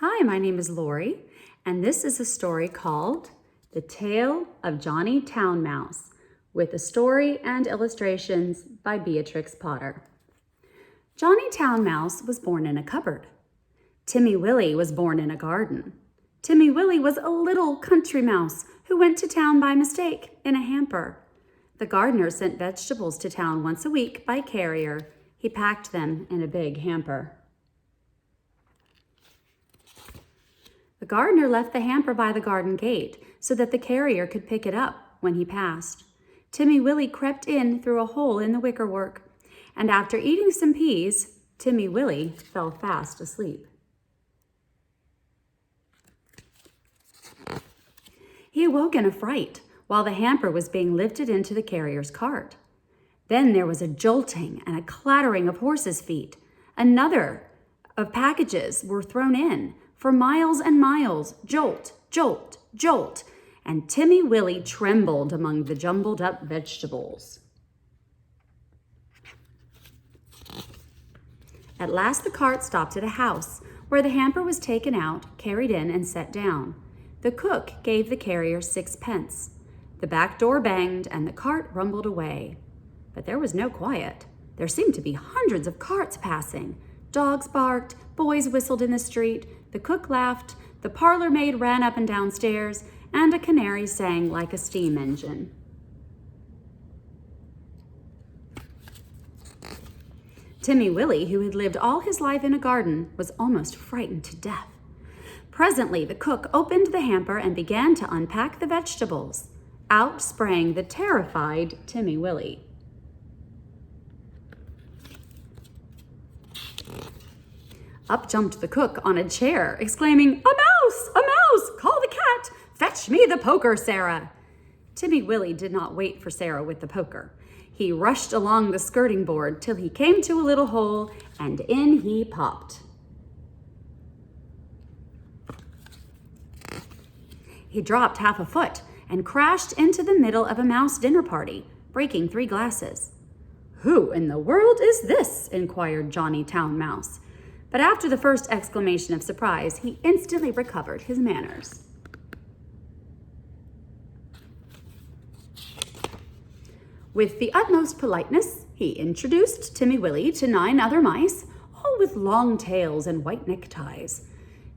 Hi, my name is Lori, and this is a story called The Tale of Johnny Town Mouse, with a story and illustrations by Beatrix Potter. Johnny Town Mouse was born in a cupboard. Timmy Willie was born in a garden. Timmy Willie was a little country mouse who went to town by mistake in a hamper. The gardener sent vegetables to town once a week by carrier. He packed them in a big hamper. The gardener left the hamper by the garden gate so that the carrier could pick it up when he passed. Timmy Willie crept in through a hole in the wickerwork, and after eating some peas, Timmy Willie fell fast asleep. He awoke in a fright while the hamper was being lifted into the carrier's cart. Then there was a jolting and a clattering of horses' feet. Another of packages were thrown in. For miles and miles, jolt, jolt, jolt, and Timmy Willie trembled among the jumbled up vegetables. At last the cart stopped at a house where the hamper was taken out, carried in, and set down. The cook gave the carrier 6 pence. The back door banged and the cart rumbled away. But there was no quiet. There seemed to be hundreds of carts passing. Dogs barked, boys whistled in the street, the cook laughed, the parlor maid ran up and down stairs, and a canary sang like a steam engine. Timmy Willie, who had lived all his life in a garden, was almost frightened to death. Presently, the cook opened the hamper and began to unpack the vegetables. Out sprang the terrified Timmy Willie. Up jumped the cook on a chair, exclaiming, "A mouse! A mouse! Call the cat! Fetch me the poker, Sarah!" Timmy Willie did not wait for Sarah with the poker. He rushed along the skirting board till he came to a little hole, and in he popped. He dropped half a foot and crashed into the middle of a mouse dinner party, breaking 3 glasses. "Who in the world is this?" inquired Johnny Town Mouse. But after the first exclamation of surprise, he instantly recovered his manners. With the utmost politeness, he introduced Timmy Willie to 9 other mice, all with long tails and white neckties.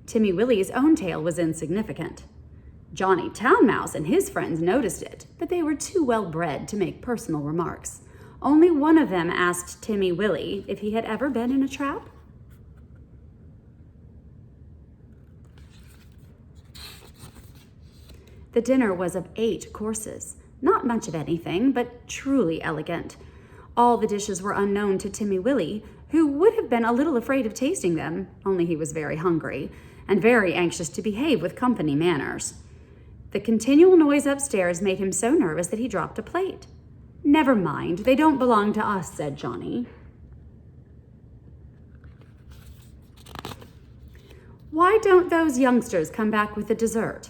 Timmy Willie's own tail was insignificant. Johnny Town Mouse and his friends noticed it, but they were too well bred to make personal remarks. Only one of them asked Timmy Willie if he had ever been in a trap. The dinner was of 8 courses, not much of anything, but truly elegant. All the dishes were unknown to Timmy Willie, who would have been a little afraid of tasting them, only he was very hungry, and very anxious to behave with company manners. The continual noise upstairs made him so nervous that he dropped a plate. "Never mind, they don't belong to us," said Johnny. "Why don't those youngsters come back with the dessert?"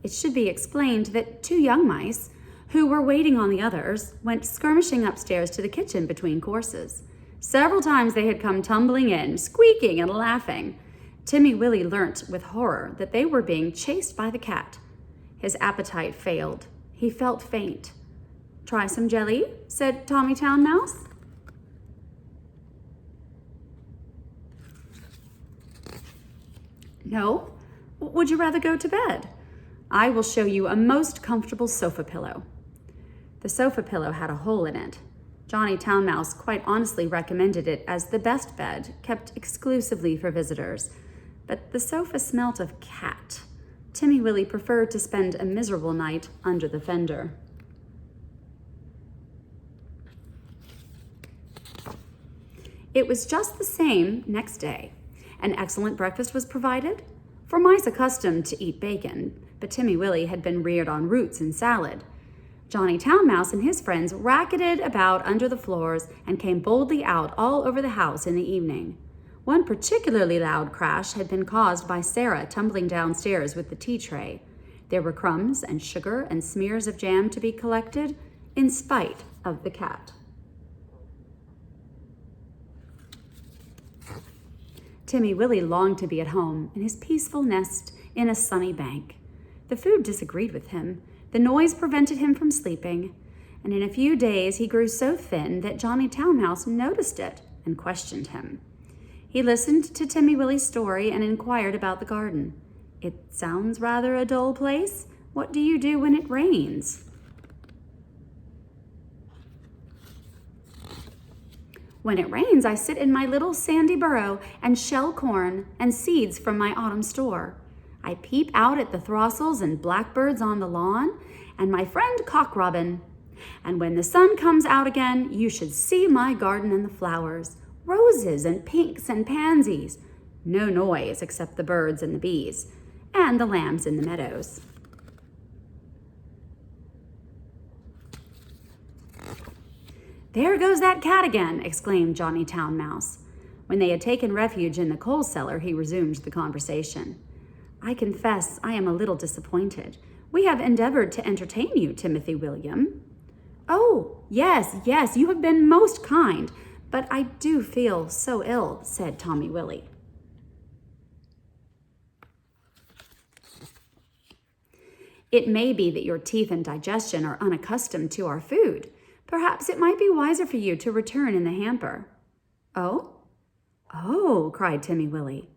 It should be explained that 2 young mice, who were waiting on the others, went skirmishing upstairs to the kitchen between courses. Several times they had come tumbling in, squeaking and laughing. Timmy Willie learnt with horror that they were being chased by the cat. His appetite failed. He felt faint. "Try some jelly?" said Tommy Town Mouse. "No? Would you rather go to bed? I will show you a most comfortable sofa pillow." The sofa pillow had a hole in it. Johnny Town Mouse quite honestly recommended it as the best bed, kept exclusively for visitors. But the sofa smelt of cat. Timmy Willie preferred to spend a miserable night under the fender. It was just the same next day. An excellent breakfast was provided. For mice accustomed to eat bacon, but Timmy Willie had been reared on roots and salad. Johnny Town Mouse and his friends racketed about under the floors and came boldly out all over the house in the evening. One particularly loud crash had been caused by Sarah tumbling downstairs with the tea tray. There were crumbs and sugar and smears of jam to be collected, in spite of the cat. Timmy Willie longed to be at home in his peaceful nest in a sunny bank. The food disagreed with him. The noise prevented him from sleeping. And in a few days he grew so thin that Johnny Town Mouse noticed it and questioned him. He listened to Timmy Willie's story and inquired about the garden. "It sounds rather a dull place. What do you do when it rains?" "When it rains, I sit in my little sandy burrow and shell corn and seeds from my autumn store. I peep out at the throstles and blackbirds on the lawn and my friend Cock Robin. And when the sun comes out again, you should see my garden and the flowers, roses and pinks and pansies. No noise except the birds and the bees and the lambs in the meadows." "There goes that cat again," exclaimed Johnny Town Mouse. When they had taken refuge in the coal cellar, he resumed the conversation. "I confess I am a little disappointed. We have endeavored to entertain you, Timothy William." "Oh, yes, you have been most kind, but I do feel so ill," said Tommy Willie. "It may be that your teeth and digestion are unaccustomed to our food. Perhaps it might be wiser for you to return in the hamper." Oh, cried Timmy Willie.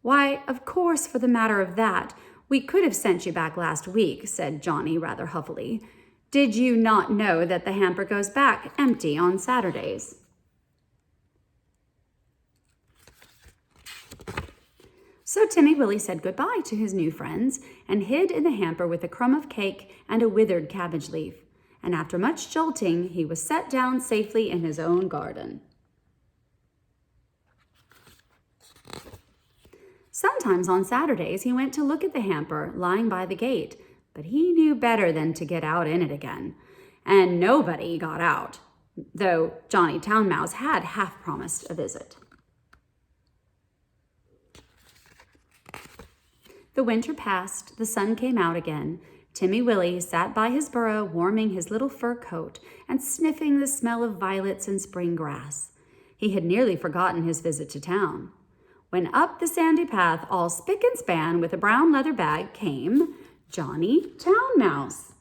"Why, of course, for the matter of that, we could have sent you back last week," said Johnny rather huffily. "Did you not know that the hamper goes back empty on Saturdays?" So Timmy Willie said goodbye to his new friends and hid in the hamper with a crumb of cake and a withered cabbage leaf. And after much jolting, he was set down safely in his own garden. Sometimes on Saturdays he went to look at the hamper lying by the gate, but he knew better than to get out in it again. And nobody got out, though Johnny Town Mouse had half promised a visit. The winter passed, the sun came out again. Timmy Willie sat by his burrow, warming his little fur coat and sniffing the smell of violets and spring grass. He had nearly forgotten his visit to town. When up the sandy path, all spick and span with a brown leather bag, came Johnny Town Mouse.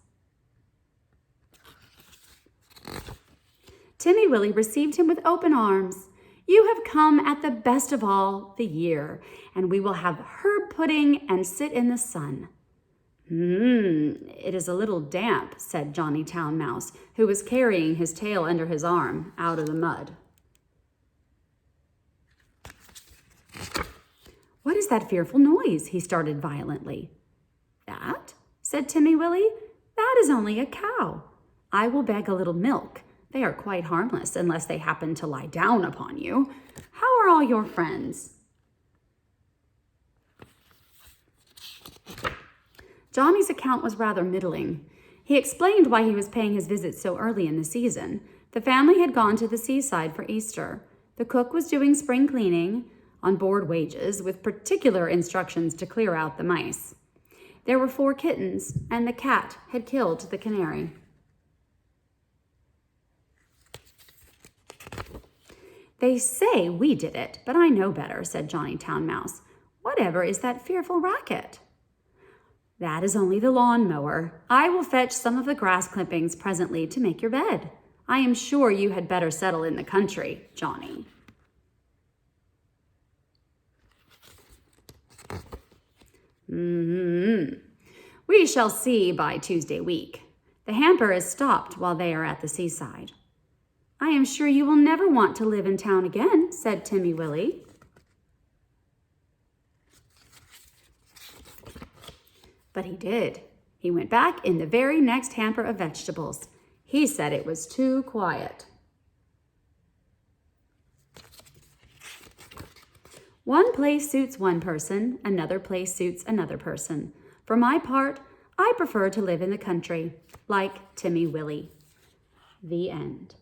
Timmy Willie received him with open arms. "You have come at the best of all the year, and we will have herb pudding and sit in the sun." It is a little damp," said Johnny Town Mouse, who was carrying his tail under his arm out of the mud. "What is that fearful noise?" he started violently. "That?" said Timmy Willie. "That is only a cow. I will beg a little milk. They are quite harmless unless they happen to lie down upon you. How are all your friends?" Johnny's account was rather middling. He explained why he was paying his visit so early in the season. The family had gone to the seaside for Easter. The cook was doing spring cleaning on board wages with particular instructions to clear out the mice. There were 4 kittens, and the cat had killed the canary. "They say we did it, but I know better," said Johnny Town Mouse. "Whatever is that fearful racket?" "That is only the lawn mower. I will fetch some of the grass clippings presently to make your bed. I am sure you had better settle in the country, Johnny." "We shall see by Tuesday week. The hamper is stopped while they are at the seaside." "I am sure you will never want to live in town again," said Timmy Willie. But he did. He went back in the very next hamper of vegetables. He said it was too quiet. One place suits one person, another place suits another person. For my part, I prefer to live in the country, like Timmy Willie. The end.